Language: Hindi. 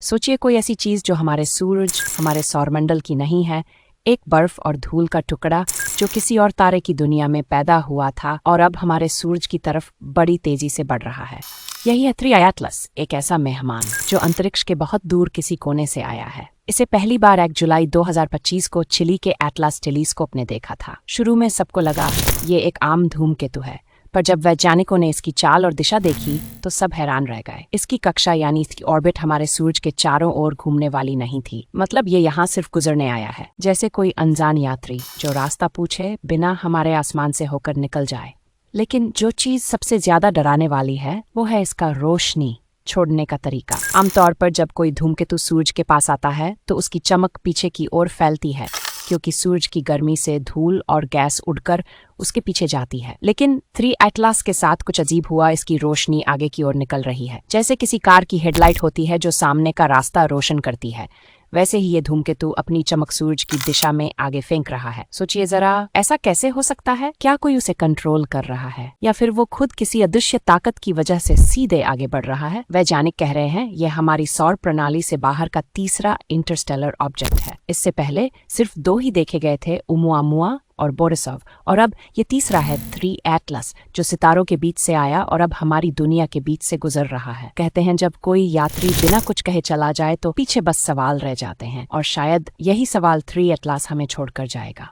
सोचिए कोई ऐसी चीज जो हमारे सूरज, हमारे सौरमंडल की नहीं है, एक बर्फ और धूल का टुकड़ा जो किसी और तारे की दुनिया में पैदा हुआ था और अब हमारे सूरज की तरफ बड़ी तेजी से बढ़ रहा है। यही है 3i एटलस, एक ऐसा मेहमान जो अंतरिक्ष के बहुत दूर किसी कोने से आया है। इसे पहली बार 1 जुलाई 2025 को चिली के एटलास टेलीस्कोप ने देखा था। शुरू में सबको लगा ये एक आम धूमकेतु है, पर जब वैज्ञानिकों ने इसकी चाल और दिशा देखी तो सब हैरान रह गए। इसकी कक्षा यानी इसकी ऑर्बिट हमारे सूरज के चारों ओर घूमने वाली नहीं थी। मतलब ये यहाँ सिर्फ गुजरने आया है, जैसे कोई अनजान यात्री जो रास्ता पूछे बिना हमारे आसमान से होकर निकल जाए। लेकिन जो चीज सबसे ज्यादा डराने वाली है वो है इसका रोशनी छोड़ने का तरीका। आमतौर पर जब कोई धूमकेतु सूरज के पास आता है तो उसकी चमक पीछे की ओर फैलती है, क्योंकि सूरज की गर्मी से धूल और गैस उड़कर उसके पीछे जाती है। लेकिन 3 एटलास के साथ कुछ अजीब हुआ। इसकी रोशनी आगे की ओर निकल रही है, जैसे किसी कार की हेडलाइट होती है जो सामने का रास्ता रोशन करती है। वैसे ही ये धूमकेतु अपनी चमक सूरज की दिशा में आगे फेंक रहा है। सोचिए जरा, ऐसा कैसे हो सकता है? क्या कोई उसे कंट्रोल कर रहा है, या फिर वो खुद किसी अदृश्य ताकत की वजह से सीधे आगे बढ़ रहा है? वैज्ञानिक कह रहे हैं यह हमारी सौर प्रणाली से बाहर का तीसरा इंटरस्टेलर ऑब्जेक्ट है। इससे पहले सिर्फ 2 ही देखे गए थे, ओumuamua और बोरिसोव, और अब ये तीसरा है 3 एटलस, जो सितारों के बीच से आया और अब हमारी दुनिया के बीच से गुजर रहा है। कहते हैं जब कोई यात्री बिना कुछ कहे चला जाए तो पीछे बस सवाल रह जाते हैं, और शायद यही सवाल 3 एटलस हमें छोड़कर जाएगा।